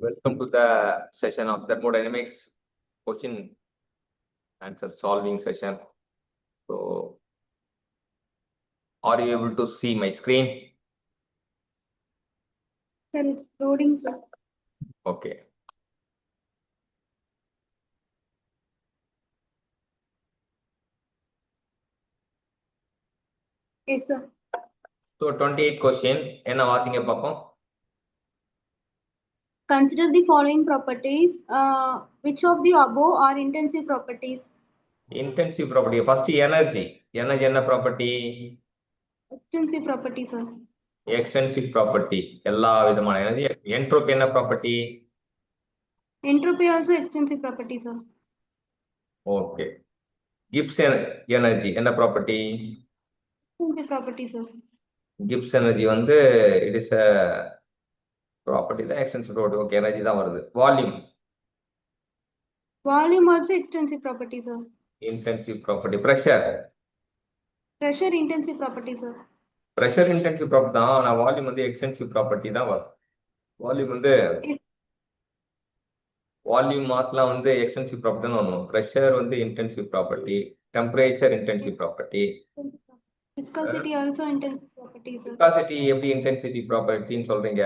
Welcome to the session of thermodynamics question answer solving session. So, are you able to see my screen? Sir, it's loading, sir. Okay. Yes, sir. So, 28 question. என்ன வாசிங்க பார்ப்போம். Consider the following properties. Which of the above are intensive properties? Intensive property. First, energy. Energy என்ன property? Extensive property, sir. Extensive property. எல்லா விதமான energy. Entropy என்ன property? Entropy also extensive property, sir. Okay. Gibbs energy என்ன property? Extensive property, sir. Gibbs energy வந்து it is a property தான் extensive property. Okay, energy தான் வருது. Volume. Volume also extensive property, sir. Intensive property. Pressure. Pressure intensive property, sir. Pressure intensive property தான். ஆனால் volume வந்து extensive property தான் வரும். Volume வந்து வால்யூம் மாஸ்லாம் வந்து எக்ஸ்டென்சிவ் ப்ராப்பர்ட்டி தான் வரணும். ப்ரெஷர் வந்து intensive property, temperature intensive property. Viscosity also intensive property, sir. Viscosity எப்படி இன்டென்சிட்டி ப்ராப்பர்ட்டின்னு சொல்றீங்க?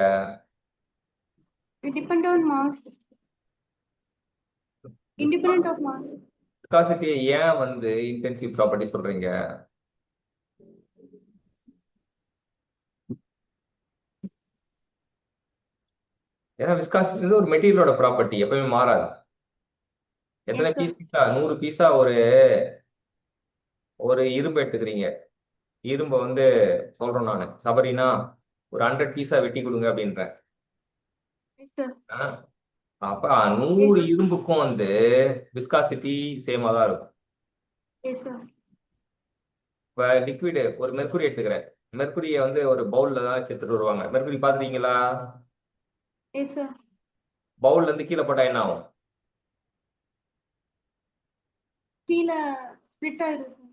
It depends on mass. Independent of mass. Viscosity ஏன் வந்து இன்டென்சிவ் ப்ராப்பர்ட்டி சொல்றீங்க? ஏன்னா விஸ்காசிட்டி ஒரு மெட்டீரியலோட ப்ராப்பர்ட்டி எப்பவுமே மாறாது. எத்தனை Yes, sir. பீஸா 100 பீஸா ஒரு இரும்பு எடுத்துக்கிறீங்க. இரும்பை வந்து சொல்றேன் நான், சபரினா ஒரு 100 பீஸா வெட்டி கொடுங்க அப்படின்றேன். Yes, sir. அப்ப 100 இரும்புக்கும் வந்து விஸ்காசிட்டி சேமா தான் இருக்கும். Yes, sir. இப்ப லிக்விட் ஒரு மெர்க்குரி எடுத்துக்கிறேன். மெர்க்குரியை வந்து ஒரு பவுல்ல தான் எடுத்துட்டு வருவாங்க. மெர்க்குரி பாத்துட்டீங்களா? Yes, sir. பவுல்ல இருந்து கீழே போட்டா என்ன ஆகும்? கீழே ஸ்பிளிட் ஆயிடும், சார்.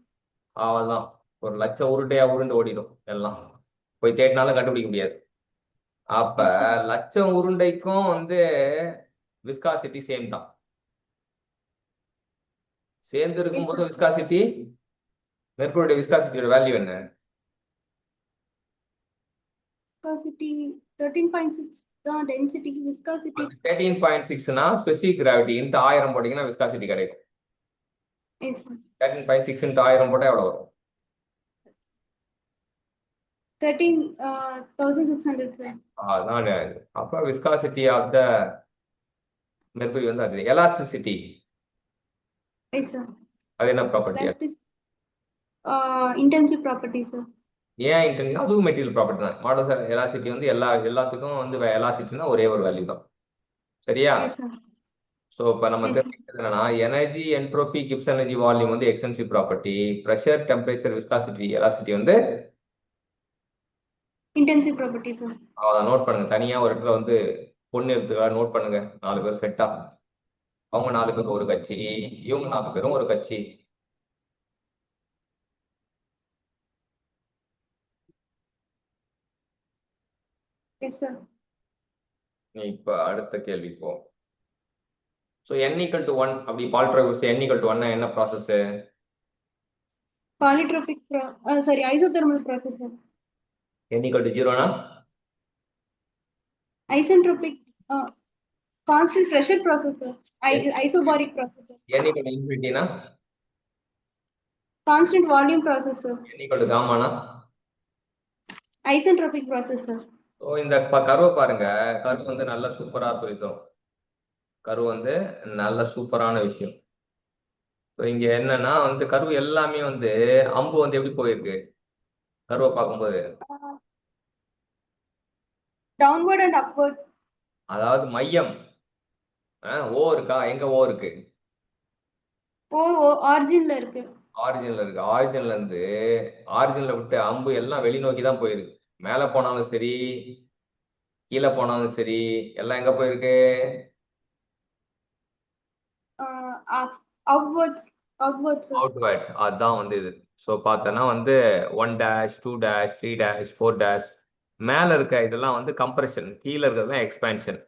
அவ்வளவுதான். ஒரு லட்சம் உருண்டையா உருண்டு ஓடிடும். எல்லாம் போய் தேடினாலும் கண்டுபிடிக்க முடியாது. அப்ப Yes, sir. லட்சம் உருண்டைக்கும் வந்து விஸ்காசிட்டி சேம் தான். சேர்ந்து இருக்கும் போது விஸ்காசிட்டி, மெர்க்குரியோட விஸ்காசிட்டியோட வேல்யூ என்ன? Viscosity 13.6 தான் density. Viscosity 13.6னா ஸ்பெசிபிக் கிராவிட்டி இன்ட்டு 1000 போட்டீங்கன்னா விஸ்காசிட்டி கிடைக்கும். yes, sir. 13.6 இன்ட்டு 1000 போட்டா எவ்வளவு வரும்? 13,600, sir. அதான். அப்ப விஸ்காசிட்டி ஆஃப் த மெர்க்குரி வந்து அது. Elasticity Yes, sir. அது என்ன ப்ராப்பர்ட்டி? Intensive property, sir. ஏன் இன்டென்சிவ்? அதுவும் மெட்டீரியல் ப்ராப்பர்ட்டி தான். மாடல் எலாசிட்டி வந்து எல்லாத்துக்கும் வந்து எலாசிட்டினா ஒரே ஒரு வேல்யூ தான். சரியா? Yes, sir. ஸோ இப்போ நம்ம Yes, sir. தெரிஞ்சுக்கிறது என்னன்னா, energy, entropy, Gibbs energy, volume வந்து extensive property. Pressure, temperature, viscosity, elasticity வந்து Intensive property, sir. அதை நோட் பண்ணுங்க. தனியா ஒரு இடத்துல வந்து பொண்ணு எடுத்துக்கலாம் நோட் பண்ணுங்க. 4 பேர் செட்டா, அவங்க 4 பேரும் ஒரு கட்சி, இவங்க 4 பேரும் ஒரு கட்சி. Yes, sir. இப்ப அடுத்த கேள்வி போ. ஸோ n = 1 அப்படி பால்ட்ரோவிஸ் n = 1 என்ன process? Polytropic sorry, isothermal process, sir. n = 0னா Isentropic constant pressure process, sir. Isobaric process, sir. n = ∞னா Constant volume process, sir. n = காமானா Isentropic process, sir. So இந்த கருவை பாருங்க. கரு வந்து நல்ல சூப்பரா சொல்லித்தரும். கரு வந்து நல்ல சூப்பரான விஷயம். ஸோ இங்க என்னன்னா வந்து கரு எல்லாமே வந்து அம்பு வந்து எப்படி போயிருக்கு கருவை பார்க்கும்போது? Downward and upward. அதாவது மையம் ஓ இருக்கா? எங்க ஓ இருக்கு? ஆரிஜின்ல இருக்கு. ஆரிஜின்ல இருக்கு. ஆரிஜின்ல விட்டு அம்பு எல்லாம் வெளிநோக்கி தான் போயிருக்கு. மேல போனாலும் சரி, கீழே போனாலும் சரி, எல்லாம் எங்க போயிருக்கு? Outwards, sir. அவுட்வர்ட்ஸ். அதுதான் வந்து இது. ஸோ பார்த்தோன்னா வந்து 1 டேஷ் 2 டேஷ் 3 டேஷ் 4 டேஷ் மேல இருக்க இதெல்லாம் வந்து கம்ப்ரெஷன், கீழே இருக்கிறது தான் எக்ஸ்பேன்ஷன்.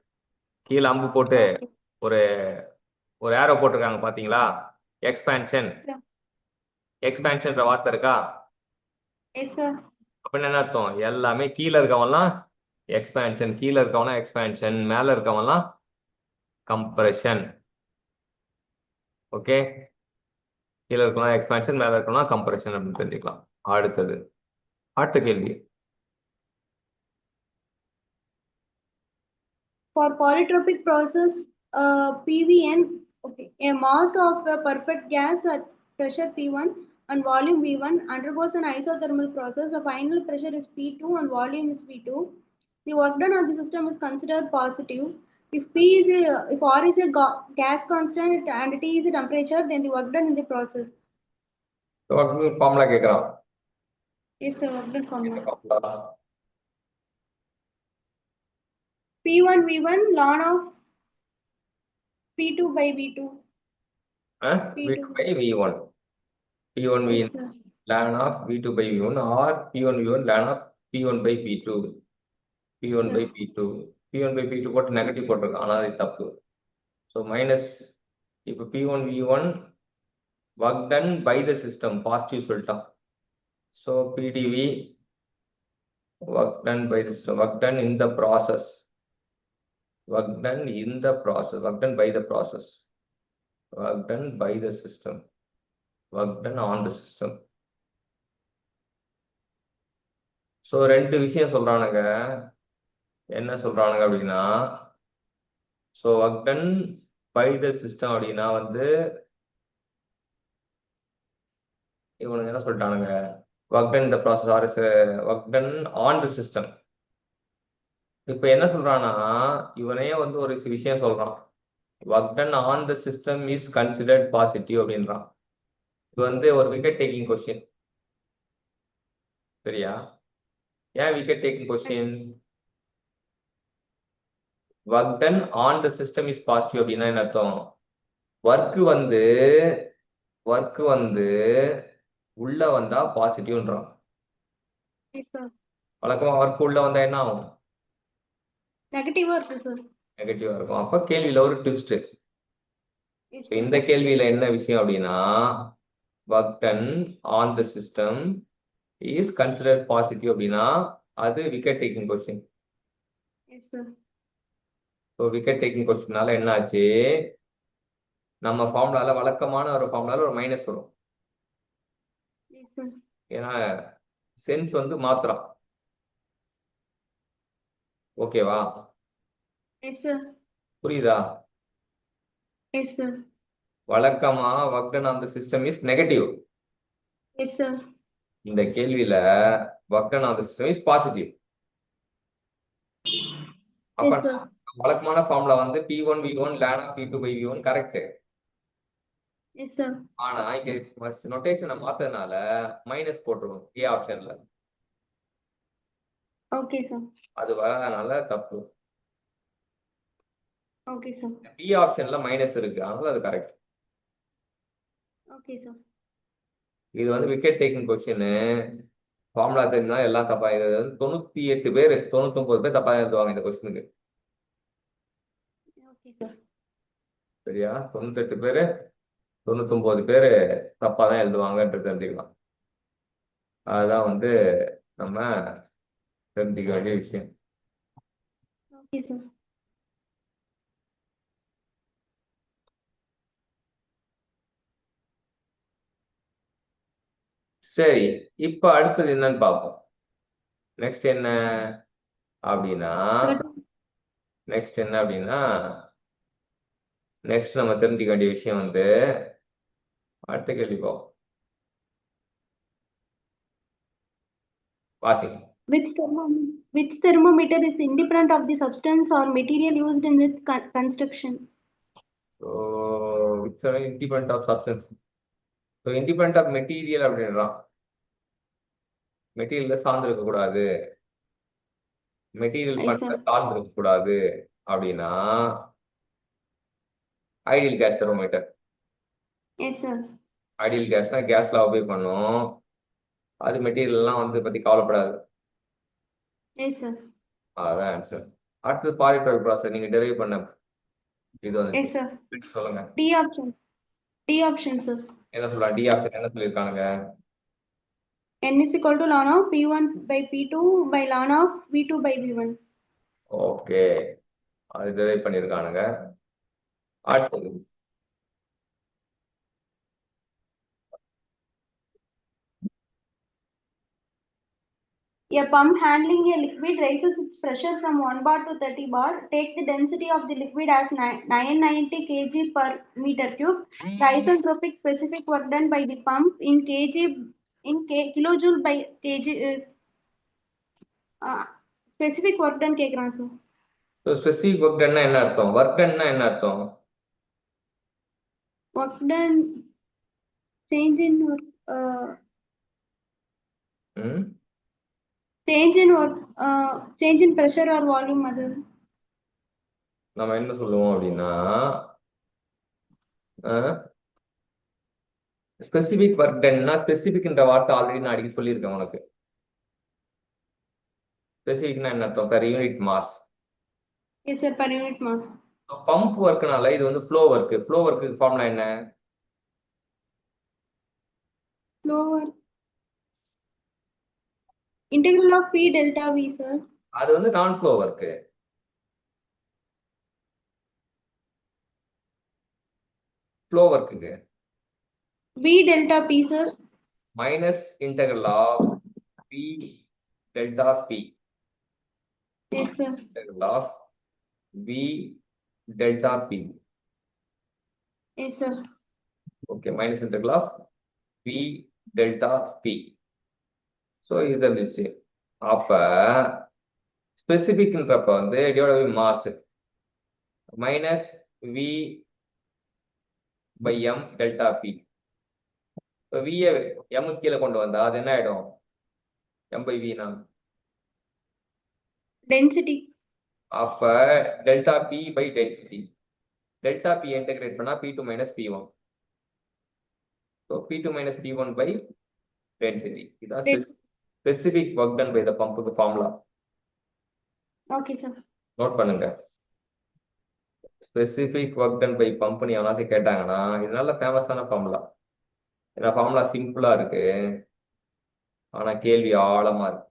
கீழே அம்பு போட்டு Okay. ஒரு ஒரு ஏரோ போட்டிருக்காங்க பாத்தீங்களா? எக்ஸ்பேன்ஷன். Yes, sir. எக்ஸ்பேன்ஷன்ற வார்த்தை இருக்கா? Yes, sir. அப்படின்னு என்ன அர்த்தம்? எல்லாமே கீழே இருக்கவன்லாம் எக்ஸ்பேன்ஷன், கீழே இருக்கவன்லாம் எக்ஸ்பேன்ஷன், மேல இருக்கவன்லாம் கம்ப்ரெஷன். ஓகே, கீழே இருக்கவன்லாம் எக்ஸ்பேன்ஷன், மேல இருக்கவன்லாம் கம்ப்ரெஷன் அப்படின்னு தெரிஞ்சுக்கலாம். அடுத்த கேள்வி. For polytropic process, PVN, okay, a mass of a perfect gas at pressure P1 and volume V1 undergoes an isothermal process. The final pressure is P2 and volume is P2. The work done on the system is considered positive. If R is a gas constant and T is a temperature, then the work done in the process. Formula கேட்குறான். Yes, sir. Work done formula. P1 V1 ln of P2 by V2. V2 by V1. P1 Yes, V1 sir. ln of V2 by V1 or P1 V1 ln of P1 by P2. P1 by P2. P1 by P2 போட்டு negative போட்டிருக்கான், ஆனால் அது தப்பு. So minus. இப்போ P1 V1 work done by the system positive சொல்லிட்டான். So PdV work done by the system, work done in the process, work done in the process, work done by the process, work done by the system, work done on the system. So ரெண்டு விஷயம் சொல்றானுங்க. என்ன சொல்றானுங்க அப்படின்னா, so work done by the system அப்படின்னா வந்து இவனுங்க என்ன சொல்லிட்டானுங்க, ஒர்க் டன் இந்த process or is work done on the system. இப்போ என்ன சொல்றான்னா, இவனே வந்து ஒரு விஷயம் சொல்றான், work done on the system is considered positive அப்படின்றான். இது வந்து ஒரு விக்கெட் டேக்கிங் கொஸ்டின். சரியா? ஏன் wicket taking question? Work done on the system is positive அப்படின்னா என்ன அர்த்தம்? ஒர்க் வந்து உள்ள வந்தா பாசிட்டிவ்ன்றான். Yes, sir. வழக்கமா ஒர்க் உள்ள வந்தா என்ன ஆகும்? Negative or sir? நெகட்டிவா இருக்கும். அப்ப கேள்வியில ஒரு ட்விஸ்ட். Yes, இந்த sir. கேள்வியில என்ன விஷயம் அப்படின்னா, work done on the system is considered positive அப்படின்னா அது wicket taking question. Yes, sir. So wicket taking கொஸ்டினால என்ன ஆச்சு, நம்ம ஃபார்முலால வழக்கமான ஒரு ஃபார்முலால ஒரு மைனஸ் வரும். Yes, sir. ஏன்னா சென்ஸ் வந்து மாத்துறான். ஓகேவா? Yes, sir. புரியுதா? Yes, sir. வழக்கமா work done on the system is negative. Yes, sir. இந்த கேள்வியில work done on the system is positive. அப்ப Yes, sir. வழக்கமான ஃபார்முலா வந்து P1 V1 ln of P2 by V1 correct. Yes, sir. ஆனா இங்க நோட்டேஷனை மாத்ததுனால minus போட்டுருவோம் ஏ ஆப்ஷன்ல. Okay, sir. அது வரதுனால தப்பு. Okay, sir. பி ஆப்ஷன்ல மைனஸ் இருக்கு, அதனால அது கரெக்ட். Okay, sir. இது வந்து விக்கெட் டேக்கிங் கொஸ்டின். ஃபார்முலா தெரிஞ்சா எல்லாம் தப்பா. இது 98 பேர் 99 பேர் தப்பா எழுதுவாங்க இந்த கொஸ்டினுக்கு. Okay, sir. சரியா? 98 பேரு 99 பேரு தப்பா தான் எழுதுவாங்கன்றது தெரிஞ்சுக்கலாம். அதுதான் வந்து நம்ம தெரிஞ்சுக்க வேண்டிய விஷயம். Okay, sir. சரி, இப்ப அடுத்தது என்னன்னு பார்ப்போம். நெக்ஸ்ட் என்ன அப்படின்னா, நெக்ஸ்ட் நம்ம தெரிஞ்சுக்க வேண்டிய விஷயம் வந்து அடுத்த கேள்வி பார்ப்போம். வாசிங்க. Which thermometer is independent of the substance or material used in its construction? So, which are independent of substance? So, independent of material அப்படின்றான். மெட்டீரியல்ல சார்ந்து இருக்கக்கூடாது, மெட்டீரியல் Yes, பண்ண sir. சார்ந்து இருக்கக்கூடாது அப்படின்னா ideal gas thermometer. Yes, sir. Ideal கேஸ்னா கேஸ்ல obey பண்ணும், அது மெட்டீரியல்லாம் வந்து பத்தி கவலைப்படாது. Yes, sir. அதான் ஆன்சர். அடுத்தது பாலிட்ரோபிக் ப்ராசஸ் நீங்க டெரைவ் பண்ண இது Yes, வந்துச்சு. sir. சொல்லுங்க. D option. D option, sir. என்ன சொல்லலாம்? டி ஆப்ஷன் என்ன சொல்லியிருக்கானுங்க? N is equal to ln of P1 by P2 by ln of V2 by V1. Okay, அது டெரைவ் பண்ணியிருக்கானுங்க. அடுத்தது A pump handling a liquid raises its pressure from 1 bar to 30 bar. Take the density of the liquid as 990 kg per meter cube. The isentropic specific work done by the pump in kilojoule by kg is specific work done கேக்குறான் sir. Specific work டன்னா என்ன அர்த்தம்? Work டன்னா என்ன அர்த்தம்? Work done change in work change in work change in pressure or volume அது நம்ம என்ன சொல்லுவோம் அப்படின்னா ஸ்பெசிபிக் ஒர்க் டன்னா, ஸ்பெசிபிக்ன்ற வார்த்தை ஆல்ரெடி நான் அடிக்கடி சொல்லியிருக்கேன் உனக்கு. ஸ்பெசிபிக்னா என்ன அர்த்தம்? per unit mass. Yes sir, per unit mass. Pump ஒர்க்னால இது வந்து flow work. Flow work formula என்ன? Flow work integral of P delta V sir. அது வந்து நான் ஃப்ளோ ஒர்க்கு. ஃப்ளோ ஒர்க்குக்கு V delta P sir. Minus integral of P delta P. Yes sir. Integral of V delta P. Yes sir. Okay, minus integral of V delta P. So இது இருந்துச்சு. அப்ப ஸ்பெசிபிக்ன்றப்ப வந்து divide by mass minus V by M delta P. இப்போ விஏ M கீழே கொண்டு வந்தா அது என்ன ஆயிடும்? எம் பை வினா Density. அப்ப delta P by density. Delta P integrate பண்ணா P two minus P one. So P two minus P one by density. இதான் specific work done by the பம்புக்கு ஃபார்முலா. Okay sir. நோட் பண்ணுங்க. Specific work done by pump நீ அவனாச்சும் கேட்டாங்கன்னா இது நல்ல ஃபேமஸான formula. ஏன்னா ஃபார்முலா சிம்பிளா இருக்கு, ஆனா கேள்வி ஆழமா இருக்கு.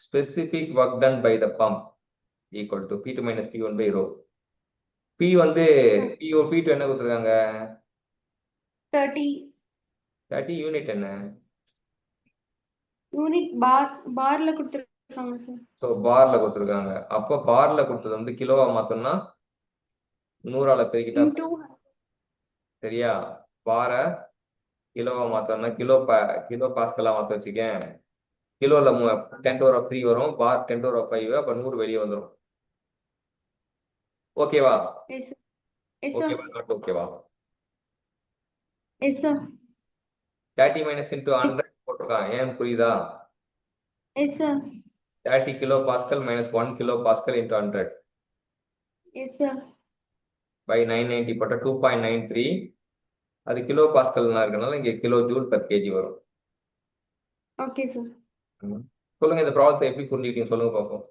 Specific work done by the pump equal to P2 minus P1 by rho. P வந்து P2 என்ன கொடுத்துருக்காங்க? 30 யூனிட் என்ன? யூனிட் பார்ல கொடுத்துருக்காங்க சார். ஸோ பார்ல கொடுத்துருக்காங்க. அப்போ பார்ல கொடுத்தது வந்து கிலோவா மாத்தோம்னா 100ஆல பெருக்கிட்டா சரியா? பார கிலோவா மாத்தோம்னா கிலோ பாஸ்கலா மாத்த வச்சுக்கேன். கிலோல 10⁻³ வரும், பார் 10⁻⁵. அப்ப 100 வெளியே வந்துடும். ஓகேவா? ஓகேவா நாட் ஓகேவா? 30 மைனஸ் இன்டூ 100 போட்டிருக்கான். ஏன் புரியுதா? 30 kilo pascal minus 1 kilo pascal into 100 by 990 போட்ட 2.93. அது கிலோ பாஸ்கல்னா இருக்கனால இங்க கிலோ ஜூல் பர் கேஜி வரும். Okay sir. சொல்லுங்க, இந்த ப்ராப்ளத்தை எப்படி புரிஞ்சுக்கிட்டீங்க சொல்லுங்க பார்ப்போம்.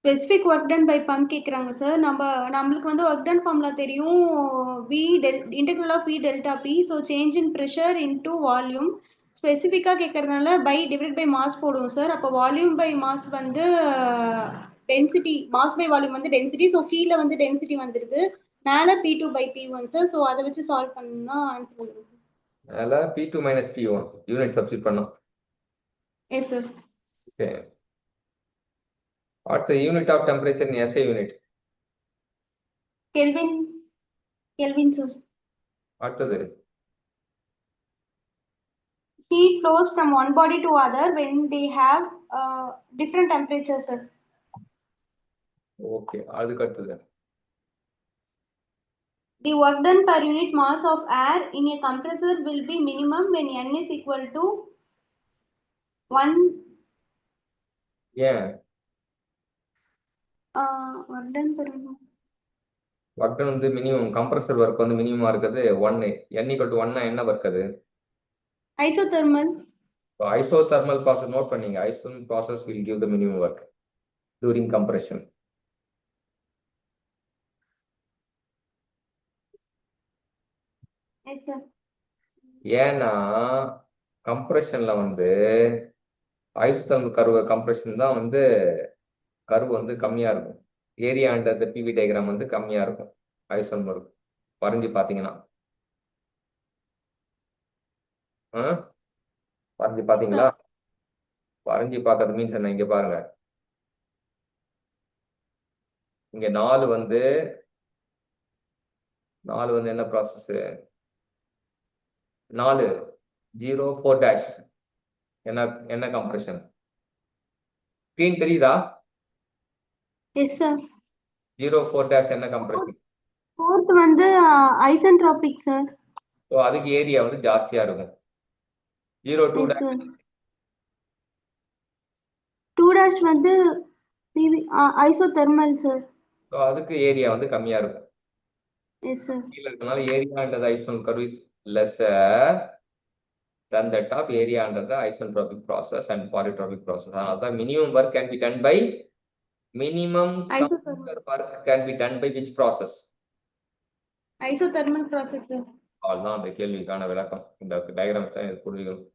Specific work done by pump கேக்குறாங்க சார். நம்மளுக்கு வந்து ஒர்க் டன் ஃபார்முலா தெரியும், integral of V delta P. So change in pressure into volume. ஸ்பெசிஃபிக்காக கேட்கறதுனால பை டிவைட் பை மாஸ் போடுவோம் சார். அப்போ வால்யூம் பை மாஸ் வந்து டென்சிட்டி, மாஸ் பை வால்யூம் வந்து டென்சிட்டி. ஸோ கீழே வந்து டென்சிட்டி வந்துடுது, மேலே P2 by P1 sir. So அதை வச்சு சால்வ் பண்ணா ஆன்சர் வந்துடும். மேலே P2 minus P1 unit substitute பண்ணோம். Yes sir. ஓகே, அடுத்த unit of temperature in SI unit Kelvin sir. அடுத்தது heat flows from one body to other when they have different temperatures sir. Okay, அதுக்கு அடுத்தது the work done per unit mass of air in a compressor will be minimum when n is equal to 1. ஏன் work done per work done வந்து minimum, compressor work வந்து மினிமமா இருக்குது 1. n = 1 என்ன work அது? isothermal. So isothermal process note பண்ணீங்க. Isothermal process will give the minimum work during compression. Yes, sir. ஏன்னா கம்ப்ரெஷன்ல வந்து isothermal curve compression தான் வந்து கர்வ் வந்து கம்மியா இருக்கும். Area under the PV diagram வந்து கம்மியா இருக்கும் ஐசோதர்மல் வரைஞ்சி பார்த்தீங்கன்னா. வரைஞ்சி பார்த்தீங்களா? வரைஞ்சி பார்க்கறது மீன்ஸ் என்ன? இங்க பாருங்க, இங்க 4 வந்து என்ன ப்ராசஸ்? 4 0 4 டேஷ் என்ன கம்ப்ரெஷன்? ஸ்கிரீன் தெரியுதா? Yes, sir. 0 4 டேஷ் என்ன கம்ப்ரெஷன்? Fourth வந்து ஐசென்ட்ரோபிக் sir. ஸோ அதுக்கு ஏரியா வந்து ஜாஸ்தியா இருக்கும். 0 2 Yes, டேஷ் sir. 2 dash வந்து PV isothermal sir. ஸோ அதுக்கு ஏரியா வந்து கம்மியா இருக்கும். Yes, sir. கீழே இருக்கனால area under the isothermal curve is lesser than that of area under the isentropic process and polytropic process. Another minimum work can be done by Isothermal. work can be done by which process? Isothermal process sir. அவ்வளவுதான் அந்த கேள்விக்கான விளக்கம். இந்த diagrams தான் இது புரிஞ்சுக்கணும்.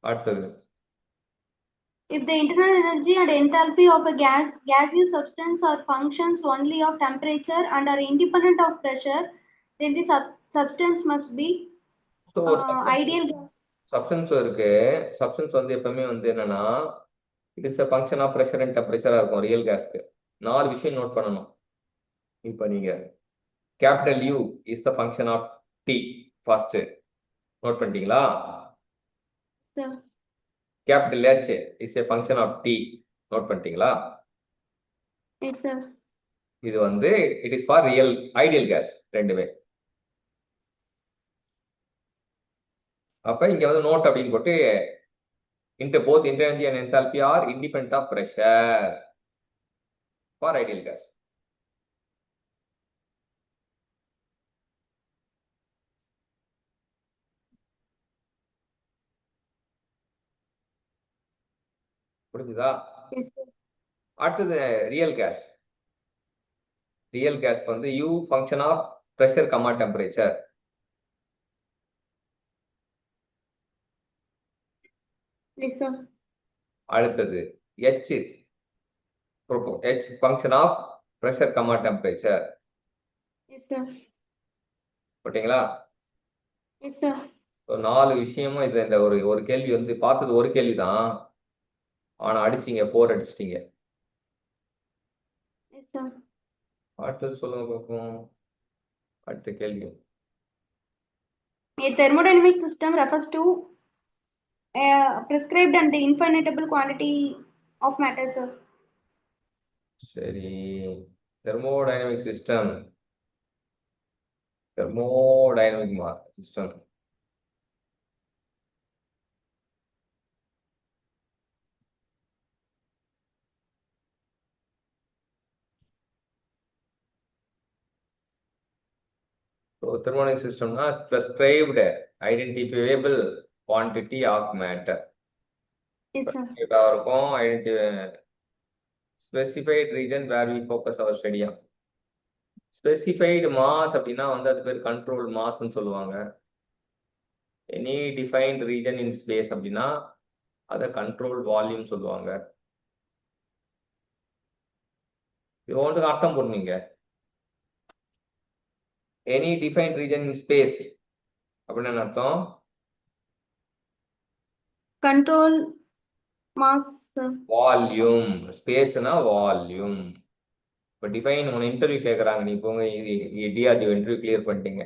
அடுத்தது, If the internal energy and enthalpy of a gaseous substance are functions only of temperature and are independent of pressure, then the substance must be so ideal. Substance இருக்கு. சப்ஸ்டன்ஸ் வந்து எப்பவுமே வந்து என்னன்னா it is a function of pressure and temperature இருக்கும் real கேஸ்க்கு. 4 விஷயம் note பண்ணணும். இப்போ நீங்க capital U is the function of T first note பண்ணிட்டீங்களா? Sir. Capital H is a function of T note பண்ணிட்டீங்களா? Yes, sir. இது வந்து it is for real ideal gas ரெண்டுமே. அப்ப இங்க வந்து நோட் அப்படின்னு போட்டு into both internal energy and enthalpy are independent of pressure for ideal gas. புரிஞ்சுதா? Yes, sir. அடுத்தது ரியல் கேஸ். ரியல் கேஸ் வந்து U function of pressure comma temperature. Yes, sir. அடுத்தது H function of pressure comma temperature. Yes, sir. போட்டீங்களா? Yes, sir. 4 விஷயமும் இது இந்த ஒரு கேள்வி வந்து பார்த்தது ஒரு கேள்வி தான், ஆனா அடிச்சிங்க 4 அடிச்சிட்டீங்க. Yes, sir. அடுத்தது சொல்லுங்க பார்ப்போம். அடுத்த கேள்வி. A thermodynamic system refers to a prescribed and infinitable quantity of matter, sir. சரி, thermodynamic system. So thermodynamic system is prescribed identifiable quantity of matter. Yes, sir. Specified region where we focus our study on. Specified mass அப்படின்னா வந்து அது பேர் control மாஸ்ன்னு சொல்லுவாங்க. Any defined region in space அப்படின்னா அதை control volume சொல்லுவாங்க. இது ஒன்றுக்கு அர்த்தம் புரிஞ்சுங்க. Any defined region in space அப்படின்னு என்ன அர்த்தம்? Control mass, sir. வால்யூம். ஸ்பேஸ்னா வால்யூம். இப்போ டிஃபைன் உங்க இன்டர்வியூ கேட்குறாங்க, நீ போங்க டிஆர்டிஓ இன்டர்வியூ கிளியர் பண்ணிட்டீங்க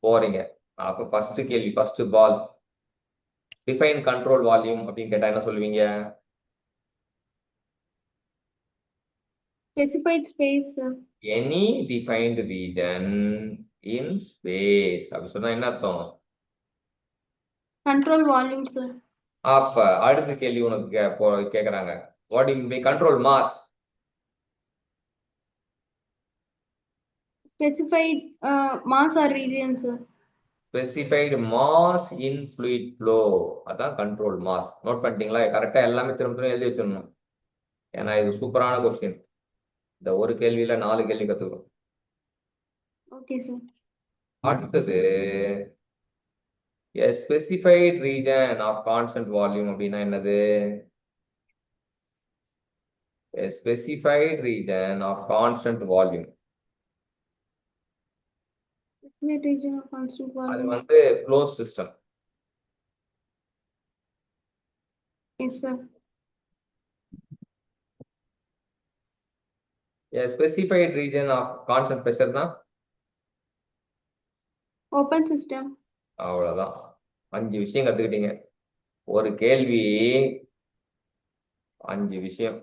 போறீங்க, அப்போ ஃபர்ஸ்ட் கேள்வி first ball define control volume அப்படின்னு கேட்டா என்ன சொல்லுவீங்க? Specified space, sir. Any defined region in space அப்படி சொன்னா என்ன அர்த்தம்? Control volume, sir. அப்ப அடுத்த கேள்வி உனக்கு கேக்குறாங்க, what do mean by control mass? Specified mass or region, sir. Specified mass in fluid flow, அதான் கண்ட்ரோல் மாஸ். நோட் பண்ணிட்டீங்களா? கரெக்டா எல்லாமே திரும்ப திரும்ப எழுதி வச்சிடணும். ஏன்னா இது சூப்பரான கொஸ்டின். இந்த ஒரு கேள்வியில 4 கேள்வி கத்துக்கணும். Okay sir. அடுத்தது a specified region of constant volume அப்படின்னா என்னது? A specified region of constant volume. Estimate region of constant அது volume. வந்து closed system. Yes sir. A specified region of constant pressure னா Open system. அவ்வளவுதான். 5 விஷயம் கத்துக்கிட்டீங்க. ஒரு கேள்வி 5 விஷயம்.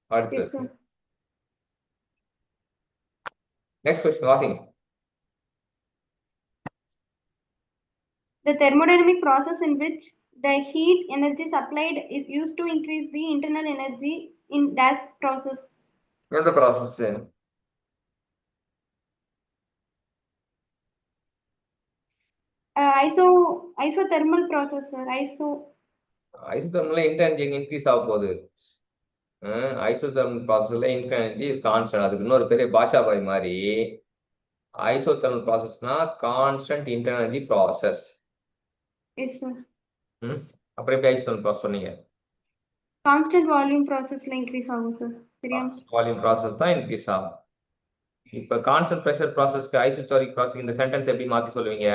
Yes அடுத்தது sir. நெக்ஸ்ட் கொஸ்டின் வாசிங்க. The thermodynamic process in which the heat energy supplied is used to increase the internal energy in dash process. எந்த ப்ராசஸ்? Isothermal process sir. ஐசோதர்மல்ல இன்டர்னல் எங்க இன்க்ரீஸ் ஆக போகுது? ஐசோதர்மல் ப்ராசஸ்ல இன்டர்னல் கான்ஸ்டன்ட். அதுக்கு இன்னொரு பெரிய பாட்சா பாய் மாதிரி. ஐசோதர்மல் ப்ராசஸ்னா constant internal process. Yes sir. அப்புறம் எப்படி ஐசோதர்மல் ப்ராசஸ் சொன்னீங்க? Constant volume processல increase ஆகும் sir. சரியா? வால்யூம் ப்ராசஸ் தான் இன்க்ரீஸ் ஆகும். இப்ப கான்ஸ்டன்ட் பிரஷர் ப்ராசஸ்க்கு ஐசோஸ்டாரிக் ப்ராசஸ் இந்த சென்டென்ஸ் எப்படி மாத்தி சொல்லுவீங்க?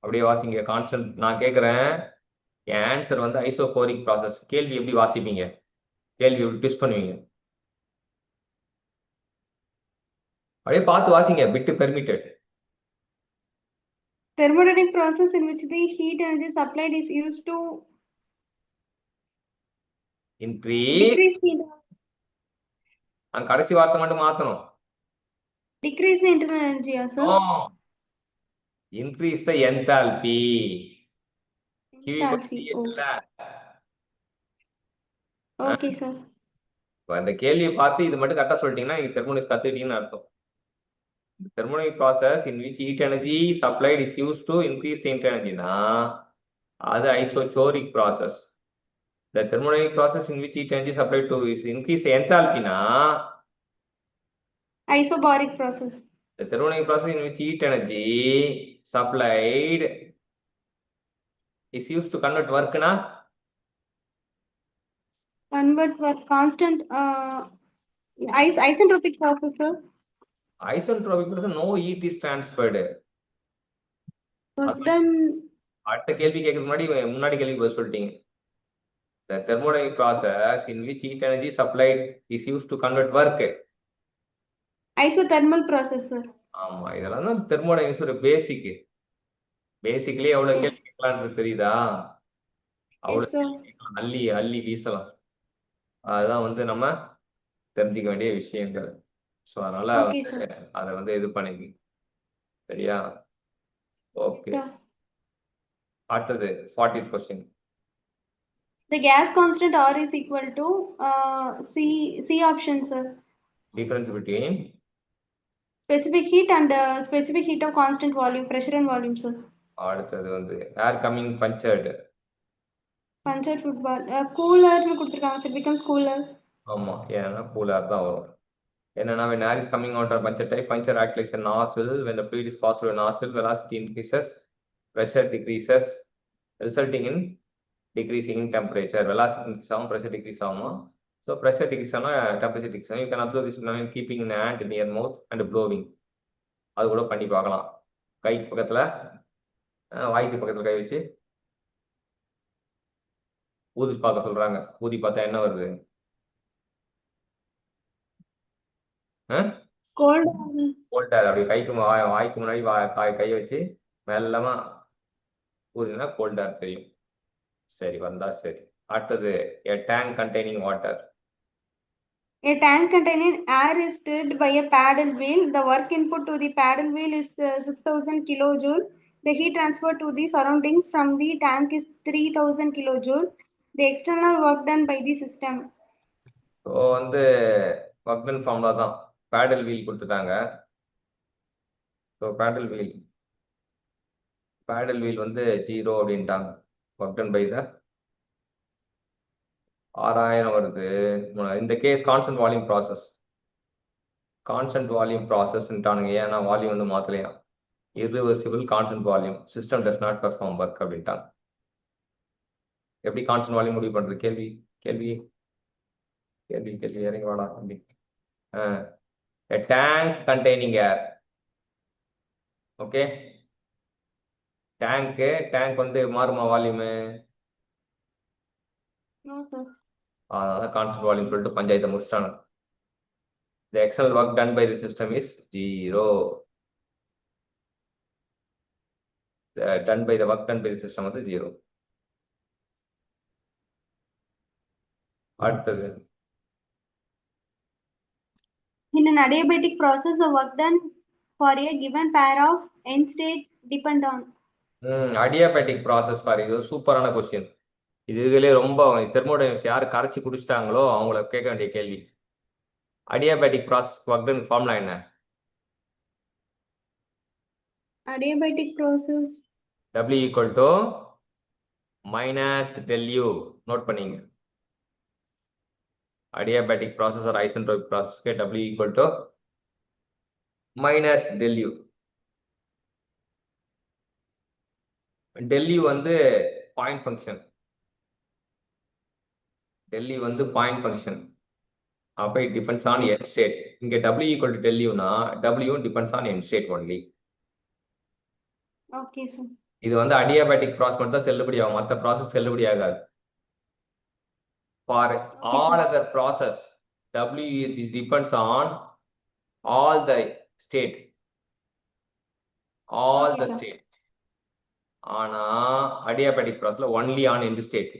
அப்படியே வாசிங்க. கான்ஸ்டன்ட் நான் கேட்கிறேன், என் ஆன்சர் வந்து ஐசோகோரிக் ப்ராசஸ். கேள்வி எப்படி வாசிப்பீங்க? கேள்வி எப்படி ட்விஸ்ட் பண்ணுவீங்க? அப்படியே பார்த்து வாசிங்க. Bit permitted. Thermodynamic process in which the heat energy supplied is used to decrease the அந்த கடைசி வார்த்தை மட்டும் மாத்தணும். decrease the internal energy, sir. Increase the enthalpy. Enthalpy. Okay sir. அந்த கேள்வியை பார்த்து இது மட்டும் கரெக்டா சொல்லிட்டீங்கன்னா நீங்க தெர்மோடைனமிக்ஸ் கத்துக்கிட்டீங்கன்னு அர்த்தம். The thermodynamic process in which heat energy supplied is used to increase the internal energy னா அது isochoric process. The thermodynamic process in which heat energy supplied to is increase the enthalpy னா isobaric process. The thermodynamic process in which heat energy supplied is used to convert work னா convert work constant isentropic process sir. Isentropic process no heat is transferred. Then அடுத்த கேள்வி கேட்கறதுக்கு முன்னாடி கேள்வி பதில் சொல்லிட்டீங்க. The thermodynamic process in which heat energy supplied is used to convert work. Isothermal process sir. ஆமா, இதெல்லாம் தான் தெர்மோடைனமிக்ஸ் ஒரு பேசிக். பேசிக்லி எவ்வளவு கேள்வி கேட்கலாம்னு தெரியுதா? அவ்வளவு அள்ளி அள்ளி வீசலாம். அதுதான் வந்து நம்ம தெரிஞ்சுக்க வேண்டிய விஷயங்கள். ஸோ அதனால அதை வந்து இது பண்ணிக்க. சரியா? ஓகே. அடுத்தது 40th question. The gas constant R is equal to C option sir. Difference between specific heat and specific heat of constant volume, pressure and volume sir. அடுத்தது வந்து air coming punctured. Punctured football. Cooler னு கொடுத்திருக்காங்க sir. Becomes cooler. ஆமா, ஏன்னா cooler தான் வரும். என்னன்னா when air is coming out of puncture type, puncture acts like a nozzle. When the fluid is passed through a nozzle, velocity increases, pressure decreases, resulting in decreasing in temperature. Velocity increase ஆகும், pressure decrease ஆகுமா? So pressure decrease ஆனா temperature decrease ஆகும். You can observe this when keeping an ant near mouth and blowing. அது கூட பண்ணி பார்க்கலாம். கை பக்கத்துல வாய்க்கு பக்கத்துல கை வச்சு ஊதி பார்க்க சொல்றாங்க. ஊதி பார்த்தா என்ன வருது? கோல்ட் ஏர். அப்படி கைக்கு வாய்க்கு முன்னாடி கையை வச்சு மெல்லமா ஊதினா கோல்ட் ஏர் தெரியும். சரி, வந்தா சரி. அடுத்தது a tank containing water. A tank containing air is stirred by a paddle wheel. The work input to the paddle wheel is 6000 kilojoule. The heat transfer to the surroundings from the tank is 3000 kilojoule. The external work done by the system. So வந்து work done formula தான். பேடல் wheel கொடுத்துட்டாங்க. So பேடல் wheel வந்து 0 அப்படின்ட்டாங்க. Work done by த 6000 வருது. இந்த case constant volume ப்ராசஸ்ன்ட்டானுங்க. ஏன்னா volume வந்து மாத்தலையா. irreversible constant volume system does not perform work அப்படின்ட்டாங்க. எப்படி கான்ஸ்டன்ட் வால்யூம் முடிவு பண்றது? கேள்வி இறங்கி வாடா அப்படி. A tank containing air. Okay, tank வந்து மாறுமா வால்யூமு? No, sir. அதான் கான்ஸ்டன்ட் வால்யூம் சொல்லிட்டு பஞ்சாயத்தை முடிச்சிட்டாங்க. The external work done by the system is 0. The work done by the system வந்து 0. அடுத்தது, In an adiabatic process, the work done for a given pair of end state depend on. Adiabatic process பாரு, இது சூப்பரான question. இதுலயே ரொம்ப thermodynamics யாரு கரைச்சி குடிச்சிட்டாங்களோ அவங்கள கேட்க வேண்டிய கேள்வி. Adiabatic process work done formula என்ன? Adiabatic process. W equal to minus del U. Note பண்ணீங்க. adiabatic process or isentropic process के W equal to minus del U. del U வந்து பாயிண்ட் ஃபங்க்ஷன். அப்ப it depends on end state. இங்க W equal to del U னா W depends on end state only. Okay, sir. இது வந்து adiabatic process மட்டும் தான் செல்லுபடியாகும், மற்ற ப்ராசஸ் செல்லுபடி ஆகாது. For all other process, W it depends on all the state. ஆனா adiabatic processல only on end state.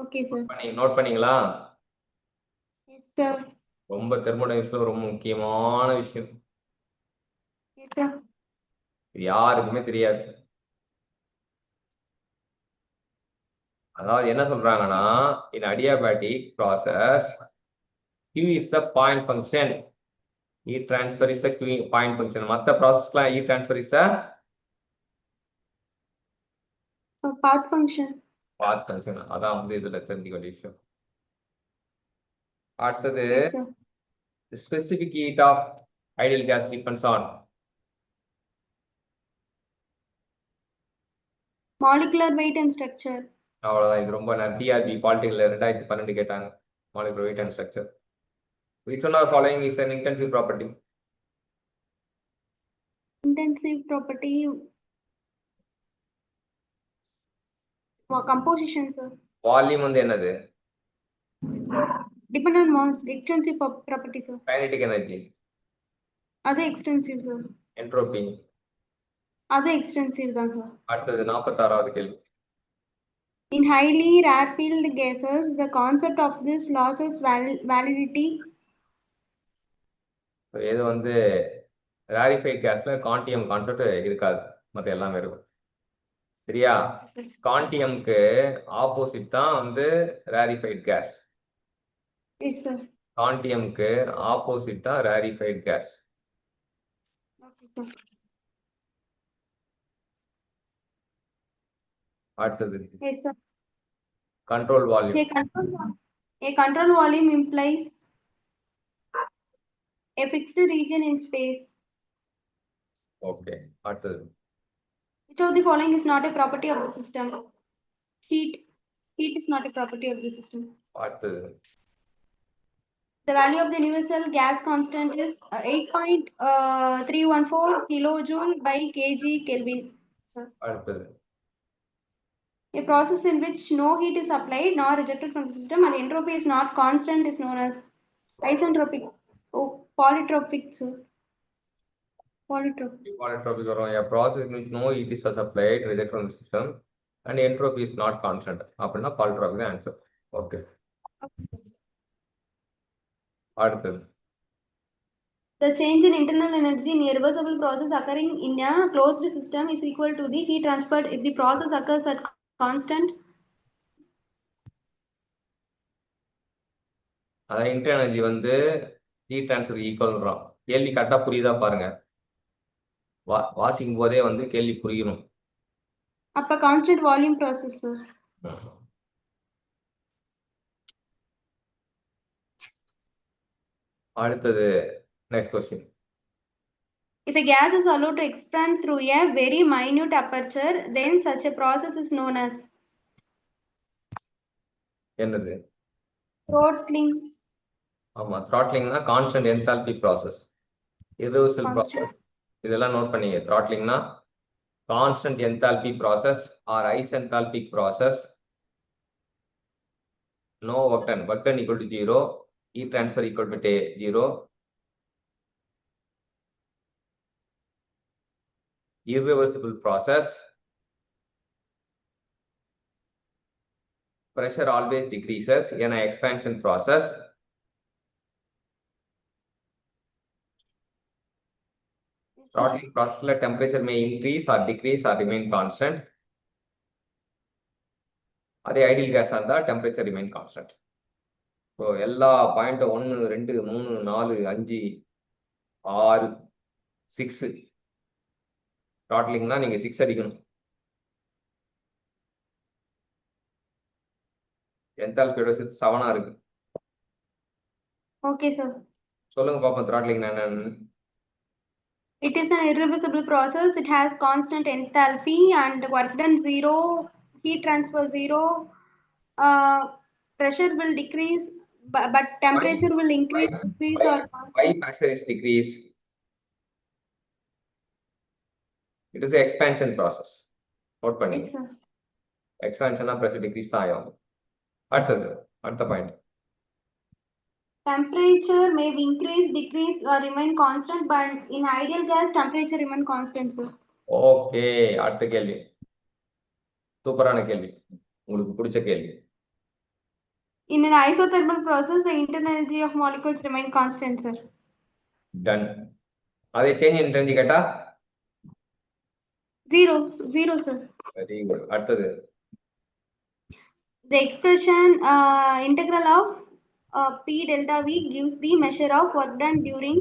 Okay, sir. Note பண்ணீங்களா? Yes, sir. ரொம்ப தெர்மோடைனமிக்ஸ்ல ரொம்ப முக்கியமான விஷயம். Yes, sir. இது யாருக்குமே தெரியாது. அதாவது என்ன சொல்றாங்கன்னா, in adiabatic process Q is the point function, heat transfer is the point function. மற்ற ப்ராசஸ்லாம் heat transfer is the Path function. அதான் வந்து இதுல தெரிஞ்சுக்க வேண்டிய விஷயம். அடுத்தது, Yes, sir. the specific heat of ideal gas depends on Molecular weight and structure. அவ்வளவுதான். இது ரொம்ப டிஆர்பி பாலிட்டிக்கல் 2012 கேட்டாங்க. molecular weight and structure. Which one of following is an intensive property? Intensive property. Composition, sir. Volume வந்து என்னது? Depend on mass. Extensive property, sir. Kinetic energy. Other extensive, sir. Entropy. Other extensive, sir. அடுத்தது 46வது கேள்வி. In highly rarefied gases, the concept of this loses validity. இது வந்து rarefied gasல quantum concept இருக்காது, மற்ற எல்லாமே இருக்கும். சரியா? குவான்டியம்க்கு ஆப்போசிட் தான் வந்து rarefied gas. Yes, sir. குவான்டியம்க்கு ஆப்போசிட் தான் rarefied gas. Okay, sir. அடுத்தது, Yes, sir. control volume. A control volume implies a fixed region in space. Okay. அடுத்தது, Which of the following is not a property of the system? Heat. Heat is not a property of the system. அடுத்தது, The value of the universal gas constant is 8.314 kilojoule by kg Kelvin. அடுத்தது, A process in which no heat is applied nor rejected from the system and entropy is not constant is known as isentropic. Oh, polytropic, sir. polytropic வரும். A process in which no heat is supplied, rejected from the system and entropy is not constant. அப்படின்னா polytropic தான் answer. Okay. அடுத்தது, The change in internal energy in a reversible process occurring in a closed system is equal to the heat transferred if the process occurs at constant அதான் inter energy வந்து heat transfer ஈக்குவல்ன்றான். கேள்வி கரெக்டாக புரியுதா பாருங்க. வாசிக்கும் போதே வந்து கேள்வி புரியணும். அப்ப கான்ஸ்டன்ட் வால்யூம் ப்ராசஸ் சார். அடுத்தது next question. If a gas is allowed to expand through a very minute aperture, then such a process is known as என்னது? throttling. ஆமா, த்ராட்லிங்னா constant enthalpy process, irreversible Constant. Process. இதெல்லாம் note பண்ணீங்க. த்ராட்லிங்னா constant enthalpy process or isenthalpic process. No work done. Work done equal to 0. Heat transfer equal to 0. Irreversible process. Pressure always decreases in an expansion process. Throttling process, temperature may increase or decrease or remain constant. அதே ideal case இருந்தால் temperature remain constant. So எல்லா பாயிண்ட்டும் 1 2 3 4 5 6 6. த்ராட்லிங்னா நீங்கள் 6 அடிக்கணும். என்தால்பியோட சேர்த்து 7 இருக்கு. Okay, sir. சொல்லுங்க பாப்போம் த்ராட்லிங் என்னன்னு. It is an irreversible process. It has constant enthalpy and work done 0, heat transfer 0, pressure will decrease, but temperature will increase, decrease or Why pressure is decreased? It is an expansion process. Note பண்ணி. Yes, sir. Expansion pressure decrease தான் ஆகும். அடுத்த point. Temperature may increase, decrease or remain constant, but in ideal gas, temperature remain constant, sir. Okay, அடுத்த கேள்வி. சூப்பரான கேள்வி, உங்களுக்கு பிடிச்ச கேள்வி. In an isothermal process, the internal energy of molecules remain constant, sir. Done. அதே சேஞ்ச் இன் எனர்ஜி கேட்டா? Zero, sir. Very good. அடுத்தது. The expression integral of P delta V gives the measure of work done during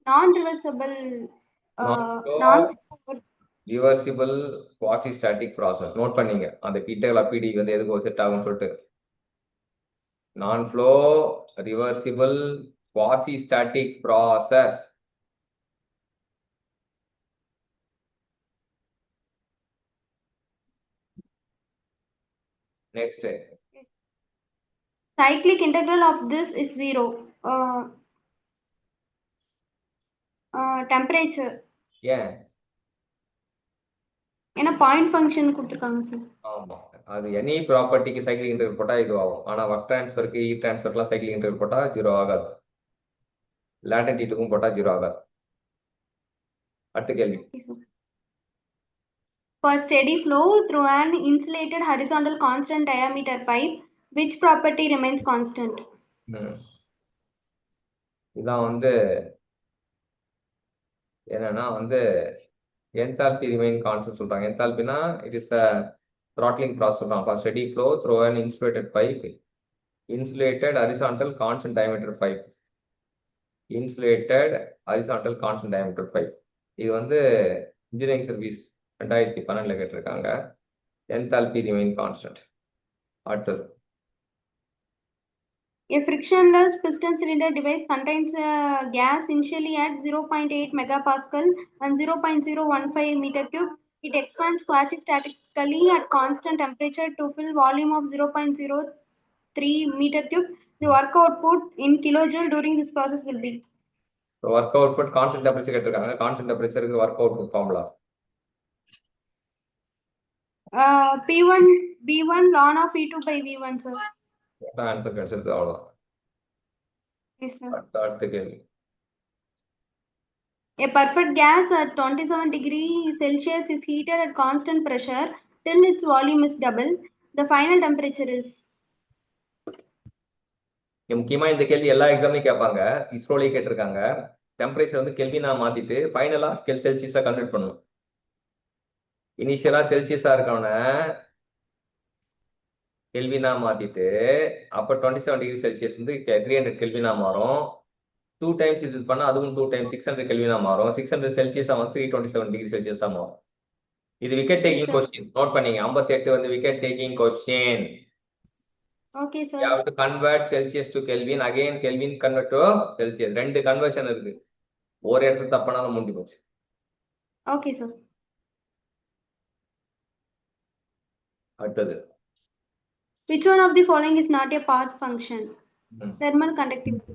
non-reversible reversible quasi static process. Note பண்ணீங்க. அந்த integral பிடி வந்து எதுக்கு set ஆகும்னு சொல்லிட்டு. நான் flow reversible quasi static process. Next. cyclic integral of this is 0. Temperature. ஏன்? ஏன்னா பாயிண்ட் ஃபங்க்ஷன் கொடுத்துருக்காங்க சார். ஆமா, அது எனி ப்ராப்பர்ட்டிக்கு சைக்கிளிக் இன்டர்வல் போட்டா இது ஆகும். ஆனா ஒர்க் ட்ரான்ஸ்ஃபருக்கு ஹீட் ட்ரான்ஸ்ஃபர்லாம் சைக்கிளிக் இன்டர்வல் போட்டா 0 ஆகாது. லேட்டன்ட் ஹீட்டுக்கும் போட்டா 0 ஆகாது. அடுத்த கேள்வி. For steady flow through an insulated horizontal constant diameter pipe, which property remains constant? இதான் வந்து என்னன்னா வந்து என்தால்பி ரிமைன் கான்ஸ்டன்ட் சொல்றாங்க. என்தால்பினா it is a throttling process சொல்றாங்க. For steady flow through an insulated pipe, insulated horizontal constant diameter pipe, insulated horizontal constant diameter pipe. இது வந்து engineering service 2012 கேட்டிருக்காங்க. Enthalpy remain constant. அடுத்தது. A frictionless piston cylinder device contains gas initially at 0.8 megapascal and 0.015 meter cube. It expands quasi-statically at constant temperature to fill volume of 0.03 meter cube. The work output in kilojoule during this process will be. Work output constant temperature கேட்டிருக்காங்க. Constant டெம்பரேச்சருக்கு work output formula P1 B1 ln of P2 by V1, sir. Answer கிடைச்சிருக்கு. அவ்வளோ. Yes, sir. அடுத்த கேள்வி. A perfect gas at 27 degrees Celsius is heated at constant pressure till its volume is double. The final temperature is. முக்கியமா இந்த கேள்வி எல்லா எக்ஸாம்லையும் கேட்பாங்க. இஸ்ரோலயே கேட்டிருக்காங்க. டெம்பரேச்சர் வந்து கெல்வினா மாத்திட்டு ஃபைனலா செல்சியஸா கன்வெர்ட் பண்ணணும். இனிஷியலா செல்சியஸா இருக்கவன கெல்வினா மாத்திட்டு அப்போ 27 டிகிரி செல்சியஸ் வந்து 300 கெல்வினா மாறும். 2 டைம்ஸ் இது பண்ணா அதுவும் 2 டைம்ஸ் 600 கெல்வினா மாறும். 600 செல்சியஸ் வந்து 327 டிகிரி செல்சியஸ் தான் மாறும். இது wicket Yes, taking sir. Question note பண்ணீங்க. 58 வந்து wicket taking question. Okay, You sir. have to convert Celsius to Kelvin. Again Kelvin convert to Celsius. ரெண்டு கன்வர்ஷன் இருக்கு. ஒரு இடத்துல தப்பானாலும் முடிஞ்சு போச்சு. Okay, sir. அடுத்தது Which one of the following is not a path function? Thermal conductivity.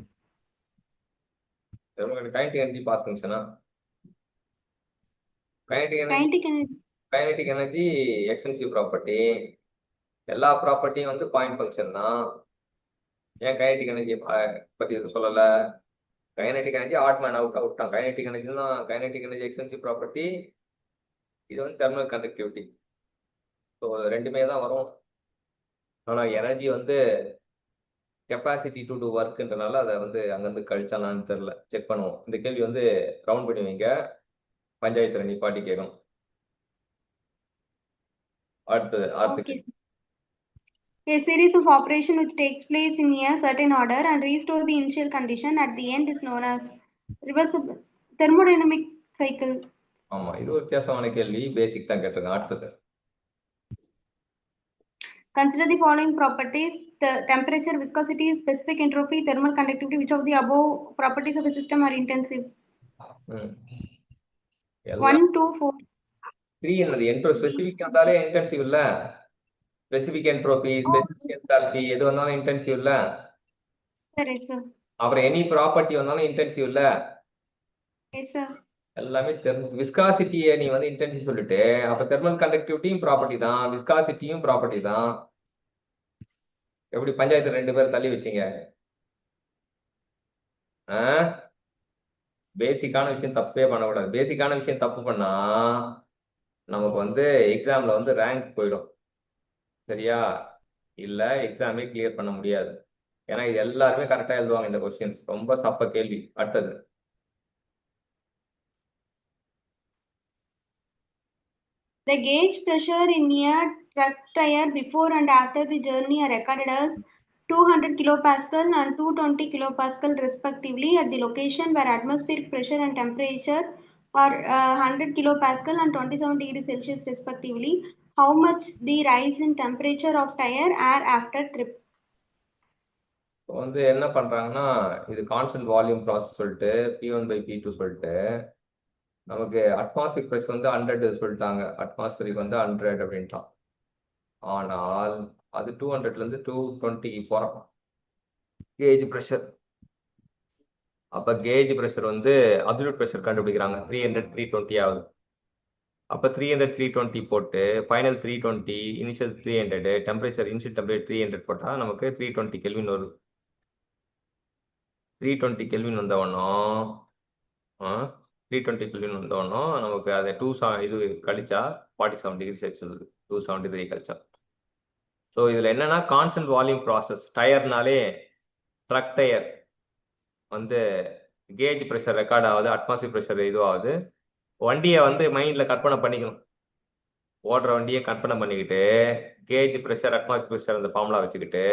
Kinetic energy path ஃபங்க்ஷனா? Kinetic Kinetic energy. Energy extensive property. எல்லா ப்ராப்பர்ட்டியும் வந்து பாயிண்ட் ஃபங்க்ஷன் தான். ஏன் கைனடிக் எனர்ஜி பத்தி சொல்லல? Kinetic energy odd man out தான். Kinetic energy extensive property. இது வந்து தெர்மல் கண்டக்டிவிட்டி. ஸோ ரெண்டுமே தான் வரும். ஆனால் எனர்ஜி வந்து கெப்பாசிட்டி டு டூ ஒர்க்ன்றனால அதை வந்து அங்கேருந்து கழிச்சானான்னு தெரில. செக் பண்ணுவோம். இந்த கேள்வி வந்து ரவுண்ட் பண்ணி வைங்க. பஞ்சாயத்துல நிப்பாட்டி கேட்கணும். அடுத்தது Okay. A series of operation which takes place in a certain order and restore the initial condition at the end is known as reversible thermodynamic cycle. ஆமா, இது ஒரு வித்தியாசமான கேள்வி. பேசிக் தான் கேட்டிருக்கேன். அடுத்தது Consider the following properties: the temperature, viscosity, specific entropy, thermal conductivity. Which of the above properties of a system are intensive? 1, 2, 4. 3 என்னது? Specific வந்தாலே இன்டென்சிவ் இல்ல? ஸ்பெசிபிக் என்ட்ரோபி, ஸ்பெசிபிக் என்தால்பி எது வந்தாலும் இன்டென்சிவ் இல்ல? சரி சார். அப்புறம் எனி ப்ராப்பர்ட்டி வந்தாலும் intensive இல்ல? Yes sir. எல்லாமே விஸ்காசிட்டியை நீ வந்து இன்டென்சிவ் சொல்லிட்டு அப்ப தெர்மல் கண்டக்டிவிட்டியும் ப்ராப்பர்ட்டி தான், விஸ்காசிட்டியும் ப்ராப்பர்ட்டி தான். எப்படி பஞ்சாயத்து 2 பேர் தள்ளி வச்சீங்க? பேசிக்கான விஷயம் தப்பே பண்ணக்கூடாது. பேசிக்கான விஷயம் தப்பு பண்ணா நமக்கு வந்து எக்ஸாம்ல வந்து ரேங்க் போயிடும். சரியா? இல்ல எக்ஸாமே கிளியர் பண்ண முடியாது. ஏன்னா இது எல்லாருமே கரெக்டா எழுதுவாங்க இந்த கொஸ்டின். ரொம்ப சப்ப கேள்வி. அடுத்தது The gauge pressure in a truck tire before and after the journey are recorded as 200 kilopascal and 220 kilopascal respectively at the location where atmospheric pressure and temperature are 100 kilopascal and 27 degrees Celsius respectively. How much the rise in temperature of tire air after trip? வந்து என்ன பண்றாங்கன்னா, இது constant volume process சொல்லிட்டு P1/P2 சொல்லிட்டு நமக்கு atmospheric pressure வந்து 100 சொல்லிட்டாங்க. Atmospheric வந்து 100 அப்படின்ட்டான். ஆனால் அது 200ல இருந்து 220 போறோம் கேஜ் ப்ரெஷர். அப்ப கேஜ் ப்ரெஷர் வந்து அப்சல்யூட் ப்ரெஷர் கண்டுபிடிக்கிறாங்க. 300 320 ஆகுது. அப்ப 300 320 போட்டு final 320, initial 300, temperature initial temperature 300 போட்டா நமக்கு 320 கெல்வின் வருது. 320 கெல்வின் வந்தவனும் 320 கெல்வின் வந்தவனும் நமக்கு அதை இது கழிச்சா 47 டிகிரி செல்சியஸ் வருது. 273 கழிச்சா. ஸோ இதுல என்னன்னா கான்ஸ்டன்ட் வால்யூம் ப்ராசஸ். டயர்னாலே ட்ரக் டயர் வந்து கேஜ் ப்ரெஷர் ரெக்கார்ட் ஆகுது, அட்மாஸ்பியர் ப்ரெஷர் இதுவாகுது. வண்டியை வந்து மைண்ட்ல கற்பனை பண்ணிக்கணும். ஓடுற வண்டியை கற்பனை பண்ணிக்கிட்டு கேஜ் ப்ரெஷர் அட்மாஸ்பியர் ப்ரெஷர் அந்த ஃபார்முலா வச்சுக்கிட்டு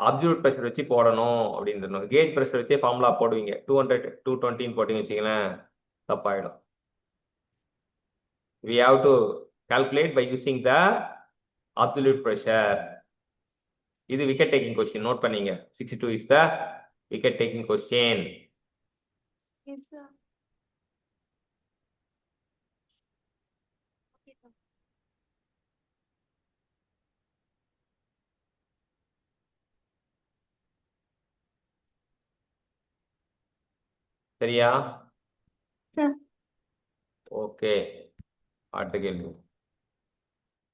அப்சல்யூட் ப்ரெஷர் வச்சு போடணும் அப்படின்னு. கேஜ் ப்ரெஷர் வச்சே ஃபார்முலா போடுவீங்க. 200 220 போட்டீங்கன்னு வச்சுங்களேன், தப்பாயிடும். We have to calculate by using the absolute pressure. இது wicket taking question. நோட் பண்ணீங்க. 62 is the wicket taking question. Yes, sir. Okay, sir. சரியா? Sir. ஓகே, அடுத்த கேள்வி.